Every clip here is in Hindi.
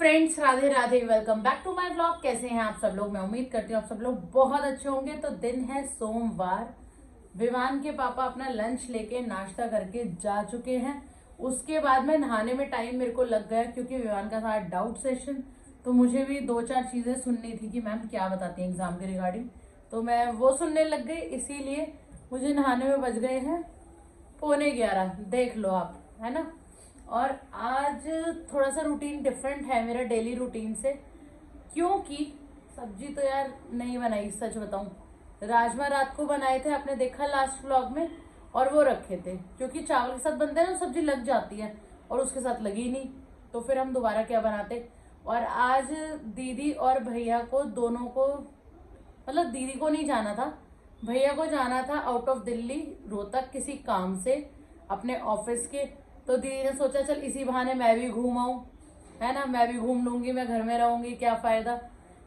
Friends, Radhe Radhe. Welcome back to my vlog. कैसे हैं आप सब लोग? मैं उम्मीद करती हूँ आप सब लोग बहुत अच्छे होंगे। तो दिन है सोमवार। विवान के पापा अपना लंच लेके नाश्ता करके जा चुके हैं। उसके बाद में नहाने में टाइम मेरे को लग गया क्योंकि विवान का था डाउट सेशन। तो मुझे भी दो चार चीजें सुननी थी कि मैम क्या बताती हैं एग्जाम के रिगार्डिंग। तो मैं वो सुनने लग गई, इसीलिए मुझे नहाने में बज गए हैं 11:45। देख लो आप, है ना। और आज थोड़ा सा रूटीन डिफरेंट है मेरा डेली रूटीन से, क्योंकि सब्जी तो यार नहीं बनाई। सच बताऊं, राजमा रात को बनाए थे, आपने देखा लास्ट व्लॉग में, और वो रखे थे क्योंकि चावल के साथ बनते हैं ना सब्जी लग जाती है, और उसके साथ लगी नहीं, तो फिर हम दोबारा क्या बनाते। और आज दीदी और भैया को दोनों को, मतलब दीदी को नहीं जाना था, भैया को जाना था आउट ऑफ दिल्ली रोहतक किसी काम से अपने ऑफिस के। तो दीदी ने सोचा चल इसी बहाने मैं भी घूम आऊं, है ना, मैं भी घूम लूंगी, मैं घर में रहूंगी क्या फायदा।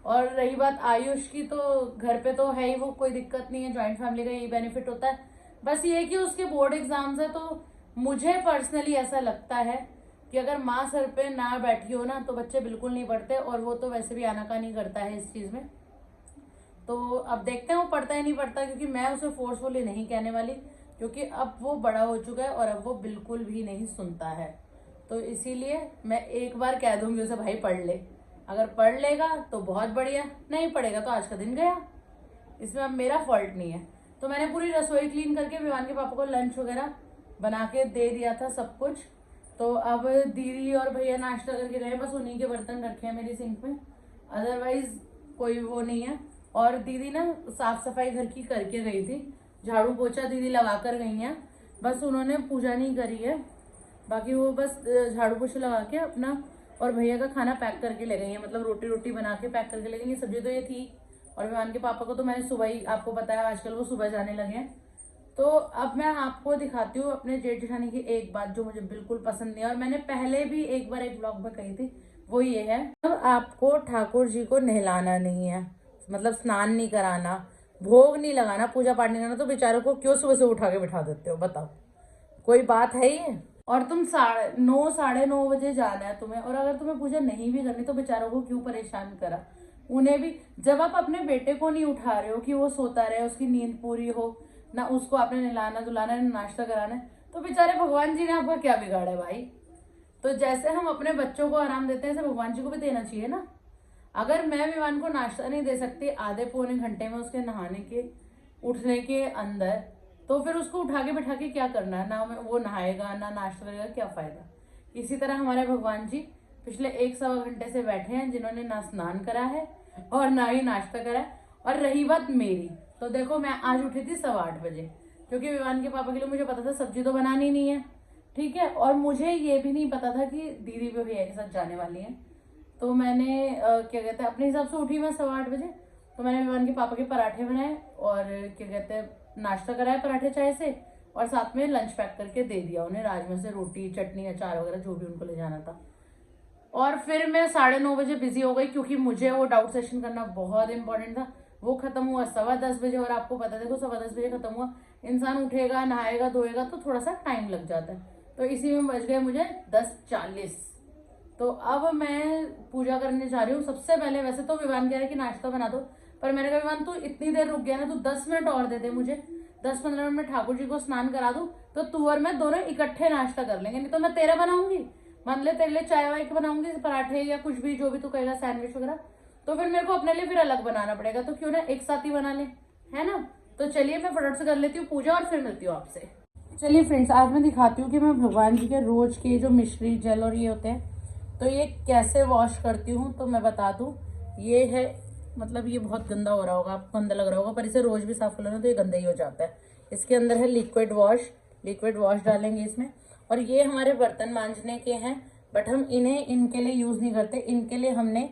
और रही बात आयुष की, तो घर पे तो है ही वो, कोई दिक्कत नहीं है। ज्वाइंट फैमिली का यही बेनिफिट होता है। बस ये कि उसके बोर्ड एग्जाम्स है, तो मुझे पर्सनली ऐसा लगता है कि अगर माँ सर पे ना बैठी हो ना तो बच्चे बिल्कुल नहीं पढ़ते, और वो तो वैसे भी आनाकानी करता है इस चीज में। तो अब देखते हैं वो पढ़ता है नहीं पढ़ता, क्योंकि मैं उसे फोर्सफुली नहीं कहने वाली, क्योंकि अब वो बड़ा हो चुका है और अब वो बिल्कुल भी नहीं सुनता है। तो इसीलिए मैं एक बार कह दूंगी उसे, भाई पढ़ ले। अगर पढ़ लेगा तो बहुत बढ़िया, नहीं पढ़ेगा तो आज का दिन गया। इसमें अब मेरा फॉल्ट नहीं है। तो मैंने पूरी रसोई क्लीन करके विवान के पापा को लंच वगैरह बना के दे दिया था सब कुछ। तो अब दीदी और भैया नाश्ता करके गए, बस उन्हीं के बर्तन रखे हैं मेरी सिंक में, अदरवाइज कोई वो नहीं है। और दीदी ना साफ सफाई घर की करके गई थी, झाड़ू पोछा दीदी लगा कर गई हैं, बस उन्होंने पूजा नहीं करी है। बाकी वो बस झाड़ू पोछा लगा के अपना और भैया का खाना पैक करके ले गई हैं, मतलब रोटी रोटी बना के पैक करके ले गई हैं। सब्जी तो ये थी। और विवान के पापा को तो मैंने सुबह ही आपको बताया, आजकल वो सुबह जाने लगे हैं। तो अब मैं आपको दिखाती हूँ अपने जेठ जेठानी की एक बात जो मुझे बिल्कुल पसंद नहीं है, और मैंने पहले भी एक बार एक ब्लॉग में कही थी। वो ये है, अब आपको ठाकुर जी को नहलाना नहीं है, मतलब स्नान नहीं कराना, भोग नहीं लगाना, पूजा पाठ नहीं करना, तो बेचारों को क्यों सुबह से उठा के बिठा देते हो? बताओ, कोई बात है ये? और तुम 9:30 9:30 बजे जाना है तुम्हें, और अगर तुम्हें पूजा नहीं भी करनी तो बेचारों को क्यों परेशान करा? उन्हें भी, जब आप अपने बेटे को नहीं उठा रहे हो कि वो सोता रहे, उसकी नींद पूरी हो ना, उसको आपने नहलाना धुलाना है, नाश्ता कराना है, तो बेचारे भगवान जी ने आपका क्या बिगाड़ा है भाई? तो जैसे हम अपने बच्चों को आराम देते हैं, ऐसे भगवान जी को भी देना चाहिए ना। अगर मैं विवान को नाश्ता नहीं दे सकती आधे पौने घंटे में उसके नहाने के उठने के अंदर, तो फिर उसको उठा के बैठा के क्या करना है? ना वो नहाएगा ना नाश्ता करेगा, क्या फायदा। इसी तरह हमारे भगवान जी पिछले 1 सवा घंटे से बैठे हैं, जिन्होंने ना स्नान करा है और ना ही नाश्ता करा है। और रही बात मेरी, तो देखो मैं आज उठी थी 8:15 बजे, क्योंकि विवान के पापा के लिए मुझे पता था सब्जी तो बनानी नहीं है, ठीक है। और मुझे ये भी नहीं पता था कि दीदी भी भैया के साथ जाने वाली है। तो मैंने क्या कहते हैं, अपने हिसाब से उठी मैं 8:15 बजे। तो मैंने विवान के पापा के पराठे बनाए, और क्या कहते हैं नाश्ता कराया पराठे चाय से, और साथ में लंच पैक करके दे दिया उन्हें, राजमा से रोटी चटनी अचार वगैरह जो भी उनको ले जाना था। और फिर मैं 9:30 बजे बिजी हो गई, क्योंकि मुझे वो डाउट सेशन करना बहुत इंपॉर्टेंट था। वो खत्म हुआ 10:15 बजे, और आपको पता, देखो 10:15 बजे खत्म हुआ, इंसान उठेगा नहाएगा धोएगा तो थोड़ा सा टाइम लग जाता है। तो इसी में बज गए मुझे 10:40। तो अब मैं पूजा करने जा रही हूँ। सबसे पहले वैसे तो विवान कह रहा है कि नाश्ता बना दो, पर मैंने कहा विवान तू इतनी देर रुक गया ना, तू 10 मिनट और दे दे मुझे, 10-15 मिनट में ठाकुर जी को स्नान करा दूं, तो तू और मैं दोनों इकट्ठे नाश्ता कर लेंगे। नहीं तो मैं तेरा बनाऊंगी, मान ले तेरे लिए चाय वाय बनाऊंगी, पराठे या कुछ भी जो भी तू कहेगा, सैंडविच वगैरह, तो फिर मेरे को अपने लिए फिर अलग बनाना पड़ेगा। तो क्यों ना एक साथ ही बना ले, है ना। तो चलिए मैं फटाफट से कर लेती हूँ पूजा और फिर मिलती हूँ आपसे। चलिए फ्रेंड्स, आज मैं दिखाती हूँ कि मैं भगवान जी के रोज के जो मिश्री जल और ये होते हैं, तो ये कैसे वॉश करती हूँ। तो मैं बता दूँ, ये है, मतलब ये बहुत गंदा हो रहा होगा, आपको गंदा लग रहा होगा, पर इसे रोज भी साफ कर लेना तो ये गंदा ही हो जाता है। इसके अंदर है लिक्विड वॉश डालेंगे इसमें। और ये हमारे बर्तन मांजने के हैं, बट हम इन्हें इनके लिए यूज नहीं करते, इनके लिए हमने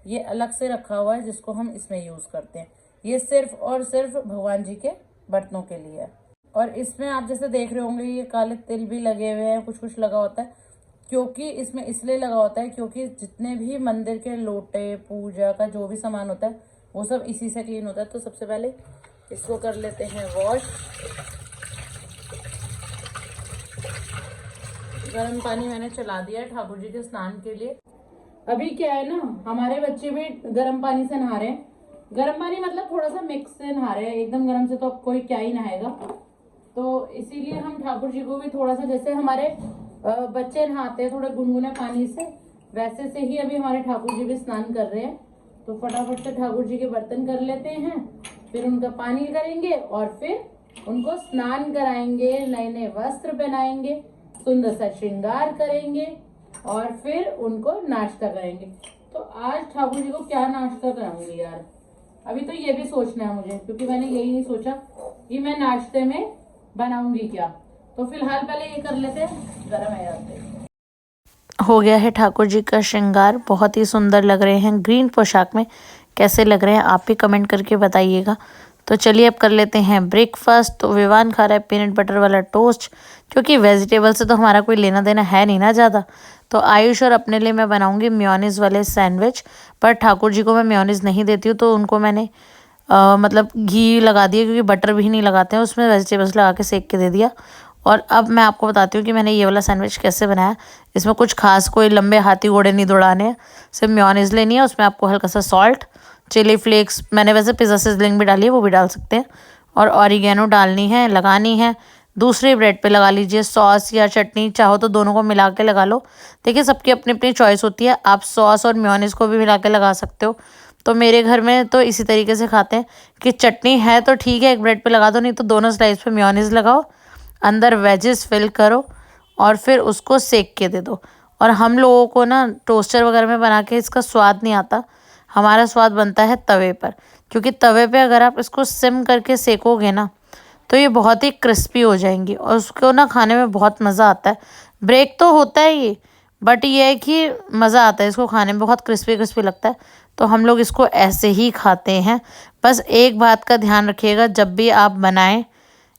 ये अलग से रखा हुआ है जिसको हम इसमें यूज करते हैं। ये सिर्फ और सिर्फ भगवान जी के बर्तनों के लिए है। और इसमें आप जैसे देख रहे होंगे ये काले तिल भी लगे हुए हैं, कुछ कुछ लगा होता है, क्योंकि इसमें इसलिए लगा होता है क्योंकि जितने भी मंदिर के लोटे पूजा का जो भी सामान होता है वो सब इसी से क्लीन होता है। तो सबसे पहले इसको कर लेते हैं वॉश। गर्म पानी मैंने चला दिया है ठाकुर जी के स्नान के लिए। अभी क्या है ना, हमारे बच्चे भी गर्म पानी से नहा रहे हैं। गर्म पानी मतलब थोड़ा सा मिक्स से नहा रहे हैं, एकदम गर्म से तो अब कोई क्या ही नहाएगा। तो इसीलिए हम ठाकुर जी को भी थोड़ा सा, जैसे हमारे बच्चे नहाते हैं थोड़े गुनगुने पानी से, वैसे से ही अभी हमारे ठाकुर जी भी स्नान कर रहे हैं। तो फटाफट से ठाकुर जी के बर्तन कर लेते हैं, फिर उनका पानी करेंगे और फिर उनको स्नान कराएंगे, नए नए वस्त्र पहनाएंगे, सुंदर सा श्रृंगार करेंगे और फिर उनको नाश्ता करेंगे। तो आज ठाकुर जी को क्या नाश्ता कराऊंगी यार, अभी तो ये भी सोचना है मुझे, क्योंकि मैंने यही नहीं सोचा कि मैं नाश्ते में बनाऊंगी क्या। तो फिलहाल पहले ये कर लेते हैं, गर्म है जाते। हो गया है ठाकुर जी का श्रृंगार, बहुत ही सुंदर लग रहे हैं ग्रीन पोशाक में। कैसे लग रहे हैं आप भी कमेंट करके बताइएगा। तो चलिए अब कर लेते हैं ब्रेकफास्ट। तो विवान खा रहा है पीनट बटर वाला टोस्ट, क्योंकि वेजिटेबल से तो हमारा कोई लेना देना है नहीं ना ज़्यादा। तो आयुष और अपने लिए मैं बनाऊंगी मेयोनीज़ वाले सैंडविच, पर ठाकुर जी को मैं मेयोनीज़ नहीं देती हूँ, तो उनको मैंने मतलब घी लगा दिया, क्योंकि बटर भी नहीं लगाते हैं उसमें, वेजिटेबल्स लगा के सेक के दे दिया। और अब मैं आपको बताती हूँ कि मैंने ये वाला सैंडविच कैसे बनाया। इसमें कुछ खास कोई लंबे हाथी घोड़े नहीं दौड़ाने हैं, सिर्फ मेयोनीज़ लेनी है, उसमें आपको हल्का सा सॉल्ट, चिली फ्लेक्स, मैंने वैसे पिज़्ज़ा सिज़लिंग भी डाली है, वो भी डाल सकते हैं, और ऑरिगेनो डालनी है, लगानी है। दूसरी ब्रेड पे लगा लीजिए सॉस या चटनी, चाहो तो दोनों को मिला के लगा लो। देखिए सबकी अपनी अपनी चॉइस होती है, आप सॉस और मेयोनीज़ को भी मिला के लगा सकते हो। तो मेरे घर में तो इसी तरीके से खाते हैं कि चटनी है तो ठीक है एक ब्रेड पे लगा दो, नहीं तो दोनों स्लाइस पे मेयोनीज़ लगाओ, अंदर वेजेस फिल करो और फिर उसको सेक के दे दो। और हम लोगों को ना टोस्टर वगैरह में बना के इसका स्वाद नहीं आता, हमारा स्वाद बनता है तवे पर, क्योंकि तवे पे अगर आप इसको सिम करके सेकोगे ना तो ये बहुत ही क्रिस्पी हो जाएंगी और उसको ना खाने में बहुत मज़ा आता है। ब्रेक तो होता है ये, बट ये है कि मज़ा आता है इसको खाने में, बहुत क्रिस्पी क्रिस्पी लगता है। तो हम लोग इसको ऐसे ही खाते हैं। बस एक बात का ध्यान रखिएगा, जब भी आप बनाएं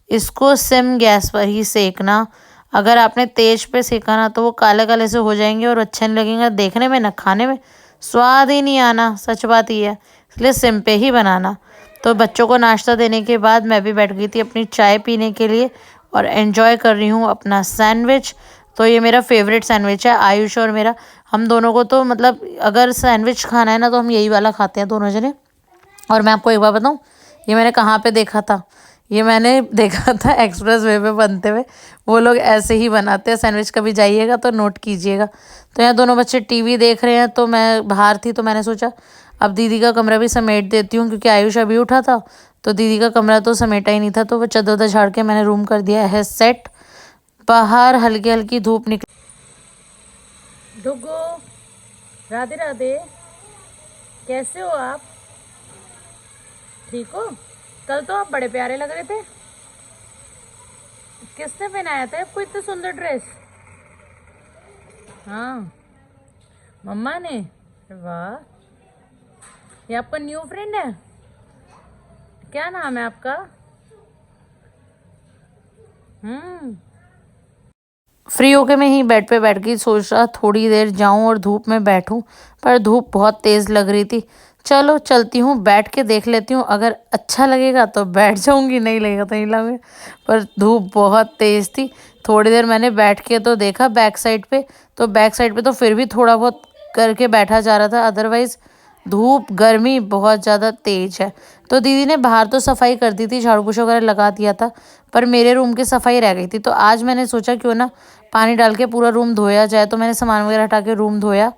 इसको सिम गैस पर ही सेकना। अगर आपने तेज पे सेका ना तो वो काले काले से हो जाएंगे और अच्छा नहीं लगेगा देखने में, ना खाने में, स्वाद ही नहीं आना, सच बात ही है। इसलिए सिम पे ही बनाना। तो बच्चों को नाश्ता देने के बाद मैं भी बैठ गई थी अपनी चाय पीने के लिए और एंजॉय कर रही हूँ अपना सैंडविच। तो ये मेरा फेवरेट सैंडविच है, आयुष और मेरा, हम दोनों को तो मतलब अगर सैंडविच खाना है ना तो हम यही वाला खाते हैं दोनों जने। और मैं आपको एक बार बताऊँ, ये मैंने कहाँ पे देखा था, ये मैंने देखा था एक्सप्रेस वे पे बनते हुए। वो लोग ऐसे ही बनाते हैं सैंडविच, कभी जाइएगा तो नोट कीजिएगा। तो यहाँ दोनों बच्चे टीवी देख रहे हैं, तो मैं बाहर थी तो मैंने सोचा अब दीदी का कमरा भी समेट देती हूँ, क्योंकि आयुष अभी उठा था तो दीदी का कमरा तो समेटा ही नहीं था। तो वो चादर उधर झाड़ के मैंने रूम कर दिया है सेट। बाहर हल्की हल्की धूप निकली। डुगो, राधे राधे, कैसे हो आप? ठीक हो? कल तो आप बड़े प्यारे लग रहे थे। किसने पहनाया था आपको इतनी सुंदर ड्रेस? हाँ, मम्मा ने। वाह, ये आपका न्यू फ्रेंड है? क्या नाम है आपका? फ्री होके मैं ही बेड पे बैठ गई, सोच रहा थोड़ी देर जाऊं और धूप में बैठूं, पर धूप बहुत तेज़ लग रही थी। चलो चलती हूँ, बैठ के देख लेती हूँ, अगर अच्छा लगेगा तो बैठ जाऊंगी, नहीं लगेगा तो नहीं लगेगा। पर धूप बहुत तेज़ थी। थोड़ी देर मैंने बैठ के तो देखा बैक साइड पे, तो बैक साइड पे तो फिर भी थोड़ा बहुत करके बैठा जा रहा था, अदरवाइज़ धूप गर्मी बहुत ज़्यादा तेज है। तो दीदी ने बाहर तो सफाई कर दी थी, झाड़ू पोछा वगैरह लगा दिया था, पर मेरे रूम की सफाई रह गई थी। तो आज मैंने सोचा क्यों ना पानी डाल के पूरा रूम धोया जाए। तो मैंने सामान वगैरह हटा के रूम धोया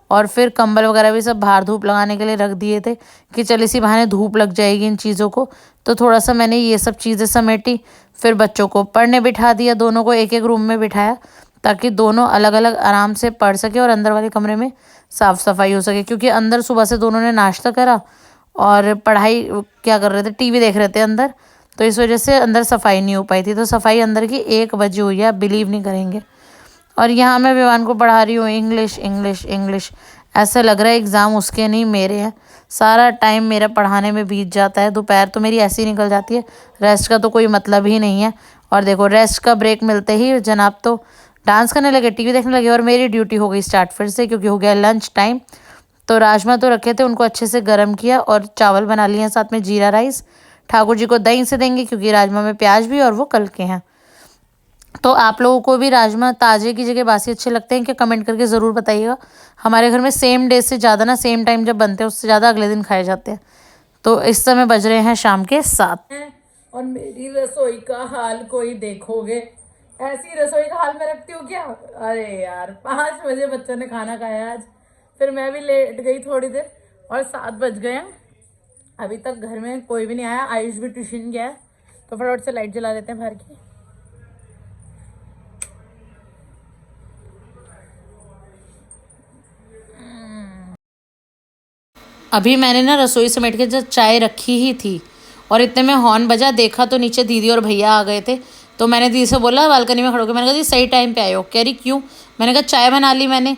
और फिर कंबल वगैरह भी सब बाहर धूप लगाने के लिए रख दिए थे कि चल इसी बहाने धूप लग जाएगी इन चीज़ों को। तो थोड़ा सा मैंने ये सब चीज़ें समेटी, फिर बच्चों को पढ़ने बिठा दिया, दोनों को एक एक रूम में बिठाया ताकि दोनों अलग अलग आराम से पढ़ सके और अंदर वाले कमरे में साफ़ सफाई हो सके। क्योंकि अंदर सुबह से दोनों ने नाश्ता करा और पढ़ाई क्या कर रहे थे, टीवी देख रहे थे अंदर, तो इस वजह से अंदर सफाई नहीं हो पाई थी। तो सफाई अंदर की 1 बजे हुई है, आप बिलीव नहीं करेंगे। और यहाँ मैं विवान को पढ़ा रही हूँ इंग्लिश इंग्लिश इंग्लिश, ऐसा लग रहा है एग्ज़ाम उसके नहीं मेरे हैं। सारा टाइम मेरा पढ़ाने में बीत जाता है, दोपहर तो मेरी ऐसी निकल जाती है, रेस्ट का तो कोई मतलब ही नहीं है। और देखो रेस्ट का ब्रेक मिलते ही जनाब तो डांस करने लगे, टीवी देखने लगे, और मेरी ड्यूटी हो गई स्टार्ट फिर से, क्योंकि हो गया लंच टाइम। तो राजमा तो रखे थे, उनको अच्छे से गर्म किया और चावल बना लिए हैं, साथ में जीरा राइस। ठाकुर जी को दही से देंगे क्योंकि राजमा में प्याज भी और वो कल के हैं। तो आप लोगों को भी राजमा ताजे की जगह बासी अच्छे लगते हैं क्या? कमेंट करके ज़रूर बताइएगा। हमारे घर में सेम डे से ज़्यादा ना, सेम टाइम जब बनते हैं उससे ज़्यादा अगले दिन खाए जाते हैं। तो इस समय बज रहे हैं शाम के 7। और मेरी रसोई का हाल कोई देखोगे, ऐसी रसोई का हाल मैं रखती हूँ क्या? अरे यार 5 बजे बच्चों ने खाना खाया आज, फिर मैं भी लेट गई थोड़ी देर और 7 बज गए हैं। अभी तक घर में कोई भी नहीं आया, आयुष भी ट्यूशन गया है। तो फटाफट से लाइट जला देते हैं बाहर की। अभी मैंने ना रसोई समेट के जब चाय रखी ही थी और इतने में हॉर्न बजा, देखा तो नीचे दीदी और भैया आ गए थे। तो मैंने दीदी से बोला बालकनी में खड़ो के, मैंने कहा दीदी सही टाइम पे आए हो। कह रही क्यों? मैंने कहा चाय बना ली मैंने।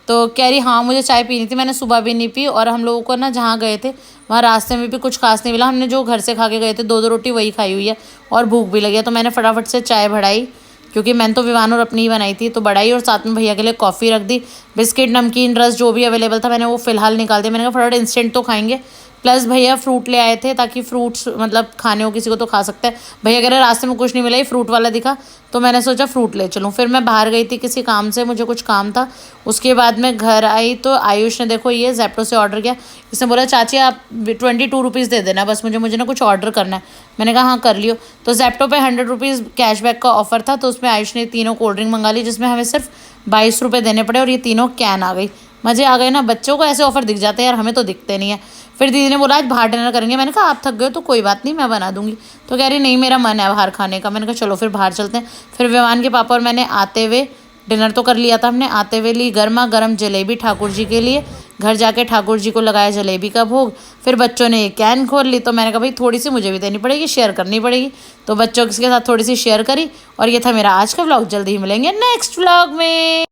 तो कह रही हाँ मुझे चाय पीनी थी, मैंने सुबह भी नहीं पी। और हम लोगों को ना जहाँ गए थे वहाँ रास्ते में भी कुछ खास नहीं मिला, हमने जो घर से खा के गए थे 2-2 रोटी वही खाई हुई है और भूख भी लगी है। तो मैंने फटाफट से चाय बढ़ाई, क्योंकि मैंने तो विवान और अपनी ही बनाई थी, तो बढ़ाई और साथ में भैया के लिए कॉफ़ी रख दी। बिस्किट, नमकीन, रस जो भी अवेलेबल था मैंने वो फ़िलहाल निकाल दिया। मैंने कहा फटाफट इंस्टेंट तो खाएंगे। प्लस भैया फ्रूट ले आए थे, ताकि फ्रूट्स मतलब खाने हो किसी को तो खा सकता है। भैया कह रहे रास्ते में कुछ नहीं मिला, ये फ्रूट वाला दिखा, तो मैंने सोचा फ्रूट ले चलूँ। फिर मैं बाहर गई थी किसी काम से, मुझे कुछ काम था। उसके बाद मैं घर आई तो आयुष ने देखो ये ज़ेप्टो से ऑर्डर किया। इसने बोला चाची आप 22 रुपीज़ दे देना बस, मुझे ना कुछ ऑर्डर करना है। मैंने कहा हाँ कर लियो। तो ज़ेप्टो पे 100 रुपीज़ कैशबैक का ऑफर था, तो उसमें आयुष ने तीनों कोल्ड ड्रिंक मंगा ली, जिसमें हमें सिर्फ 22 रुपये देने पड़े और ये तीनों कैन आ गई। मज़े आ गए ना, बच्चों को ऐसे ऑफर दिख जाते हैं यार, हमें तो दिखते नहीं है। फिर दीदी ने बोला आज बाहर डिनर करेंगे। मैंने कहा आप थक गए तो कोई बात नहीं मैं बना दूंगी। तो कह रही नहीं मेरा मन है बाहर खाने का। मैंने कहा चलो फिर बाहर चलते हैं। फिर विवान के पापा और मैंने आते हुए, डिनर तो कर लिया था हमने, आते हुए ली गर्मा गर्म जलेबी ठाकुर जी के लिए। घर जाके ठाकुर जी को लगाया जलेबी का भोग। फिर बच्चों ने कैन खोल ली, तो मैंने कहा भाई थोड़ी सी मुझे भी देनी पड़ेगी, शेयर करनी पड़ेगी। तो बच्चों के साथ थोड़ी सी शेयर करी। और ये था मेरा आज का व्लॉग। जल्दी ही मिलेंगे नेक्स्ट व्लॉग में।